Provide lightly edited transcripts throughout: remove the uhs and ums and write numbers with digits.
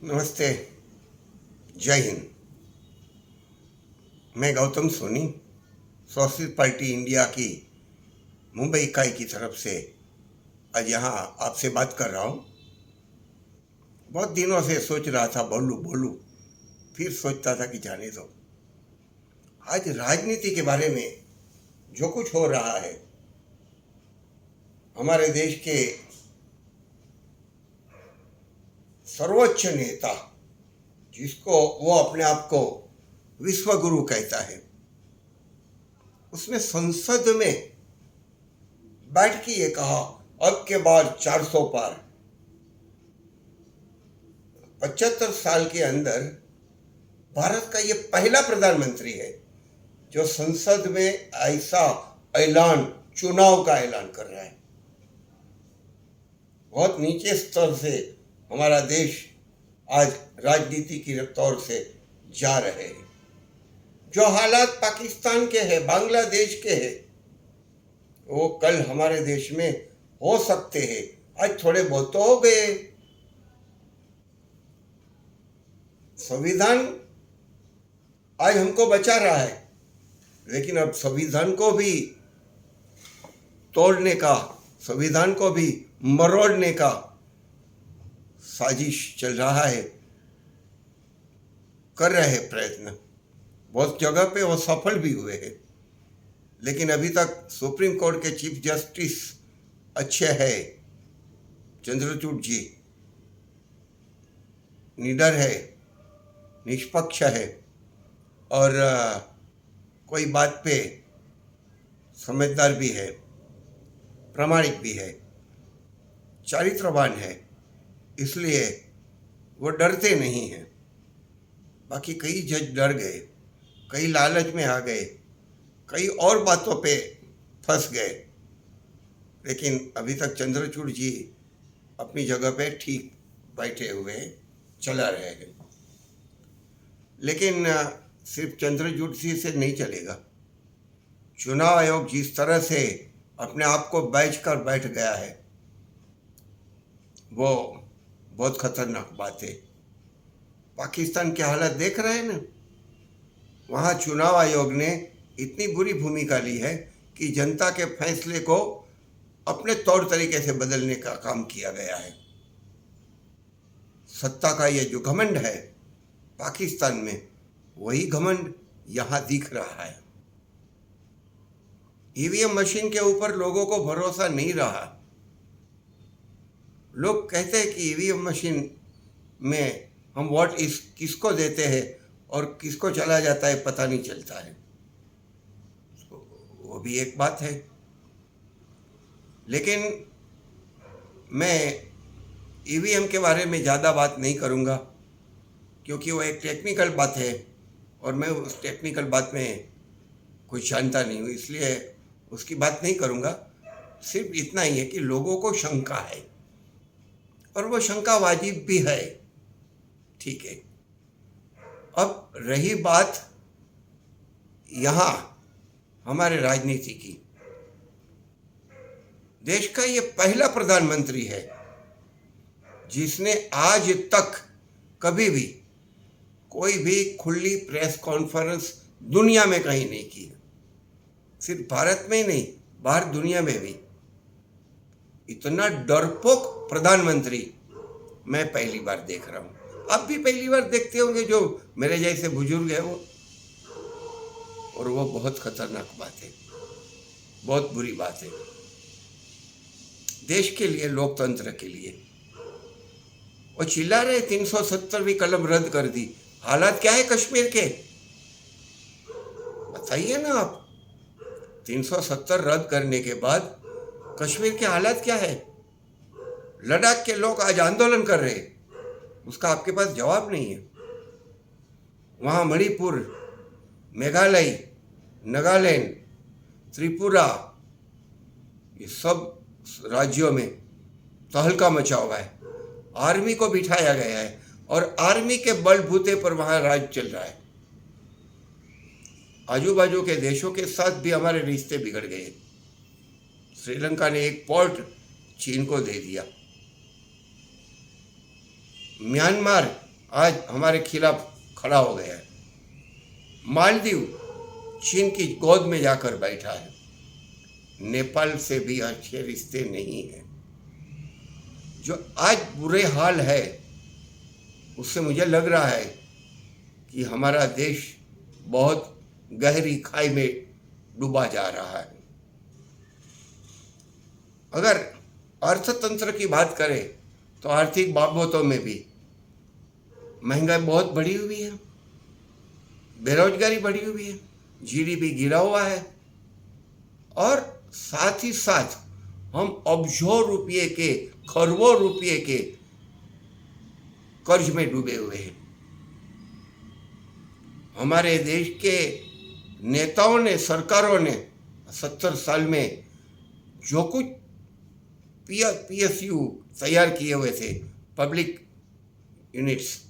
नमस्ते। जय हिंद। मैं Gautam Soni, socialist party India की मुंबई इकाई की तरफ से आज यहाँ आपसे बात कर रहा हूँ। बहुत दिनों से सोच रहा था बोलूँ बोलूँ, फिर सोचता था कि जाने दो। आज राजनीति के बारे में जो कुछ हो रहा है, हमारे देश के सर्वोच्च नेता, जिसको वो अपने आप को विश्व गुरु कहता है, उसने संसद में बैठ के ये कहा अब के बाद 400 पार। 75 साल के अंदर भारत का ये पहला प्रधानमंत्री है जो संसद में ऐसा ऐलान, चुनाव का ऐलान कर रहा है। बहुत नीचे स्तर से हमारा देश आज राजनीति की तौर से जा रहे हैं। जो हालात पाकिस्तान के हैं, बांग्लादेश के हैं, वो कल हमारे देश में हो सकते हैं। आज थोड़े बहुत तो हो गए। संविधान आज हमको बचा रहा है, लेकिन अब संविधान को भी तोड़ने का, संविधान को भी मरोड़ने का साजिश चल रहा है, कर रहे हैं प्रयत्न। बहुत जगह पे वो सफल भी हुए हैं, लेकिन अभी तक सुप्रीम कोर्ट के चीफ जस्टिस अच्छे हैं, चंद्रचूड़ जी निडर है, निष्पक्ष है और कोई बात पे समझदार भी है, प्रामाणिक भी है, चारित्रवान है, इसलिए वो डरते नहीं हैं। बाकी कई जज डर गए, कई लालच में आ गए, कई और बातों पे फंस गए, लेकिन अभी तक चंद्रचूड़ जी अपनी जगह पे ठीक बैठे हुए चला रहे हैं। लेकिन सिर्फ चंद्रचूड़ जी से नहीं चलेगा। चुनाव आयोग जिस तरह से अपने आप को बैच कर बैठ गया है, वो बहुत खतरनाक बात है। पाकिस्तान की हालत देख रहे हैं ना, वहाँ चुनाव आयोग ने इतनी बुरी भूमिका ली है कि जनता के फैसले को अपने तौर तरीके से बदलने का काम किया गया है। सत्ता का ये जो घमंड है पाकिस्तान में, वही घमंड यहाँ दिख रहा है। ईवीएम मशीन के ऊपर लोगों को भरोसा नहीं रहा। लोग कहते हैं कि ईवीएम मशीन में हम वोट किसको देते हैं और किसको चला जाता है पता नहीं चलता है, वो भी एक बात है। लेकिन मैं ईवीएम के बारे में ज़्यादा बात नहीं करूँगा, क्योंकि वो एक टेक्निकल बात है और मैं उस टेक्निकल बात में कुछ जानता नहीं हूँ, इसलिए उसकी बात नहीं करूँगा। सिर्फ इतना ही है कि लोगों को शंका है और वो शंका वाजिब भी है, ठीक है। अब रही बात यहाँ हमारे राजनीति की, देश का ये पहला प्रधानमंत्री है जिसने आज तक कभी भी कोई भी खुली प्रेस कॉन्फ्रेंस दुनिया में कहीं नहीं की है। सिर्फ भारत में ही नहीं, बाहर दुनिया में भी। इतना डरपोक प्रधानमंत्री मैं पहली बार देख रहा हूँ। आप भी पहली बार देखते होंगे, जो मेरे जैसे बुजुर्ग है वो। और वो बहुत खतरनाक बात है, बहुत बुरी बात है देश के लिए, लोकतंत्र के लिए। वो चिल्ला रहे 370वीं कलम रद्द कर दी। हालात क्या है कश्मीर के, बताइए ना आप। 370 रद्द करने के बाद कश्मीर के हालात क्या है? लद्दाख के लोग आज आंदोलन कर रहे हैं, उसका आपके पास जवाब नहीं है। वहाँ मणिपुर, मेघालय, नागालैंड, त्रिपुरा, ये सब राज्यों में तहलका मचा हुआ है। आर्मी को बिठाया गया है और आर्मी के बलबूते पर वहाँ राज चल रहा है। आजू बाजू के देशों के साथ भी हमारे रिश्ते बिगड़ गए। श्रीलंका ने एक पोर्ट चीन को दे दिया। म्यांमार आज हमारे खिलाफ खड़ा हो गया है। मालदीव चीन की गोद में जाकर बैठा है। नेपाल से भी अच्छे रिश्ते नहीं हैं। जो आज बुरे हाल है, उससे मुझे लग रहा है कि हमारा देश बहुत गहरी खाई में डूबा जा रहा है। अगर अर्थतंत्र की बात करें तो आर्थिक बाबतों में भी महंगाई बहुत बढ़ी हुई है, बेरोजगारी बढ़ी हुई है, जीडीपी गिरा हुआ है और साथ ही साथ हम अब्जों रुपये के, खरबों रुपये के कर्ज में डूबे हुए हैं। हमारे देश के नेताओं ने, सरकारों ने 70 साल में जो कुछ पीएसयू तैयार किए हुए थे, पब्लिक यूनिट्स,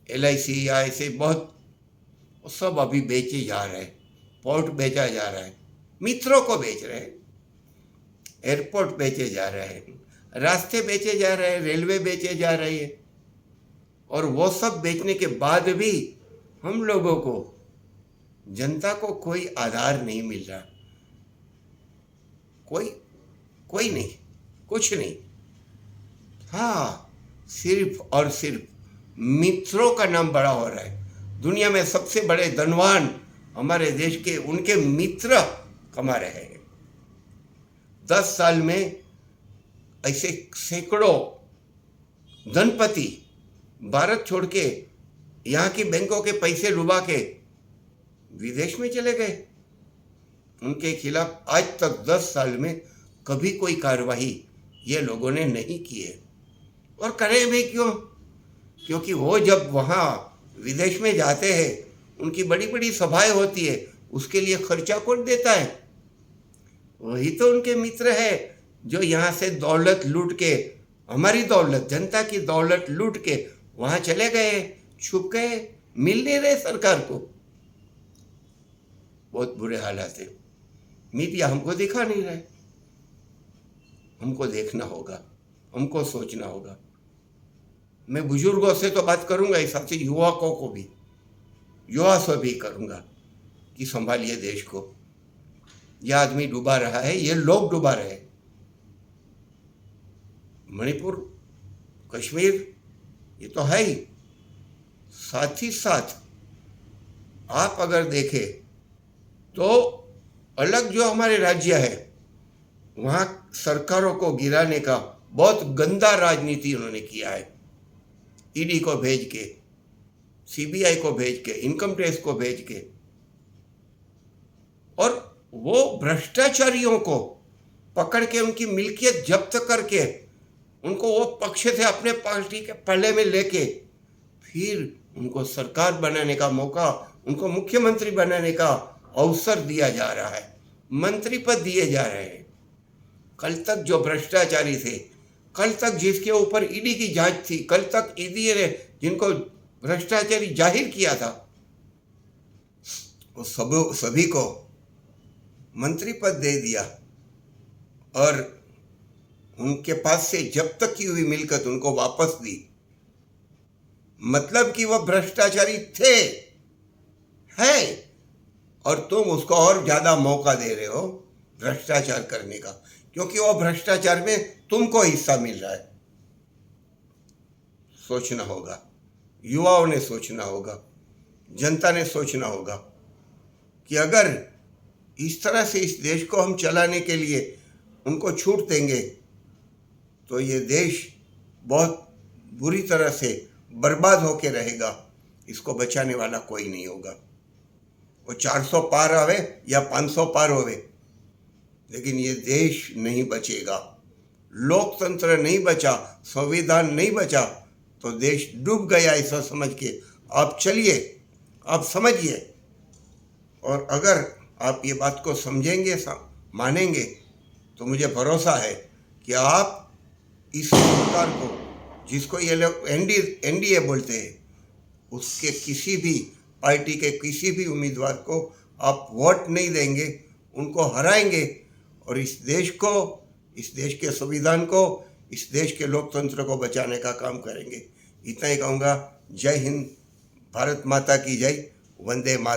एलआईसी या ऐसे बहुत, सब अभी बेचे जा रहे हैं। पोर्ट बेचा जा रहा है, मित्रों को बेच रहे हैं, एयरपोर्ट बेचे जा रहे हैं, रास्ते बेचे जा रहे हैं, रेलवे बेचे जा रही है। और वो सब बेचने के बाद भी हम लोगों को, जनता को कोई आधार नहीं मिल रहा। कोई नहीं, कुछ नहीं। हाँ, सिर्फ और सिर्फ मित्रों का नाम बड़ा हो रहा है। दुनिया में सबसे बड़े धनवान हमारे देश के, उनके मित्र कमा रहे हैं। 10 साल में ऐसे सैकड़ों धनपति भारत छोड़ के, यहाँ की बैंकों के पैसे डुबा के विदेश में चले गए। उनके खिलाफ आज तक 10 साल में कभी कोई कार्रवाई ये लोगों ने नहीं की है। और करें भी क्यों? क्योंकि वो जब वहाँ विदेश में जाते हैं, उनकी बड़ी बड़ी सभाएं होती है, उसके लिए खर्चा कौन देता है? वही तो उनके मित्र है, जो यहाँ से दौलत लूट के, हमारी दौलत, जनता की दौलत लूट के वहाँ चले गए, छुप गए, मिल नहीं रहे सरकार को। बहुत बुरे हालात है। मीडिया हमको दिखा नहीं रहा है। हमको देखना होगा, हमको सोचना होगा। मैं बुजुर्गों से तो बात करूंगा, इस साथ ही युवकों को भी, युवा से भी करूंगा कि संभालिए देश को। यह आदमी डूबा रहा है, ये लोग डूबा रहे हैं। मणिपुर, कश्मीर, ये तो है ही। साथ ही साथ आप अगर देखें तो अलग जो हमारे राज्य है, वहाँ सरकारों को गिराने का बहुत गंदा राजनीति उन्होंने किया है। ईडी को भेज के, सीबीआई को भेज के, इनकम टैक्स को भेज के, और वो भ्रष्टाचारियों को पकड़ के उनकी मिल्कियत जब्त करके उनको वो पक्ष से अपने पार्टी के पल्ले में लेके फिर उनको सरकार बनाने का मौका, उनको मुख्यमंत्री बनाने का अवसर दिया जा रहा है, मंत्री पद दिए जा रहे हैं। कल तक जो भ्रष्टाचारी थे, कल तक जिसके ऊपर ईडी की जांच थी, कल तक ईडी ने जिनको भ्रष्टाचारी जाहिर किया था, वो सभी को मंत्री पद दे दिया और उनके पास से जब्त की हुई मिलकत उनको वापस दी। मतलब कि वह भ्रष्टाचारी थे, हैं, और तुम उसको और ज्यादा मौका दे रहे हो भ्रष्टाचार करने का, क्योंकि वो भ्रष्टाचार में तुमको हिस्सा मिल रहा है। सोचना होगा, युवाओं ने सोचना होगा, जनता ने सोचना होगा कि अगर इस तरह से इस देश को हम चलाने के लिए उनको छूट देंगे तो ये देश बहुत बुरी तरह से बर्बाद होके रहेगा। इसको बचाने वाला कोई नहीं होगा। वो 400 पार आवे या 500 पार होवे, लेकिन ये देश नहीं बचेगा। लोकतंत्र नहीं बचा, संविधान नहीं बचा तो देश डूब गया, ऐसा समझ के आप चलिए, आप समझिए। और अगर आप ये बात को समझेंगे, मानेंगे, तो मुझे भरोसा है कि आप इस सरकार को, जिसको ये लोग एनडीए बोलते हैं, उसके किसी भी पार्टी के किसी भी उम्मीदवार को आप वोट नहीं देंगे, उनको हराएंगे और इस देश को, इस देश के संविधान को, इस देश के लोकतंत्र को बचाने का काम करेंगे। इतना ही कहूँगा। जय हिंद, भारत माता की जय, वंदे मातरम।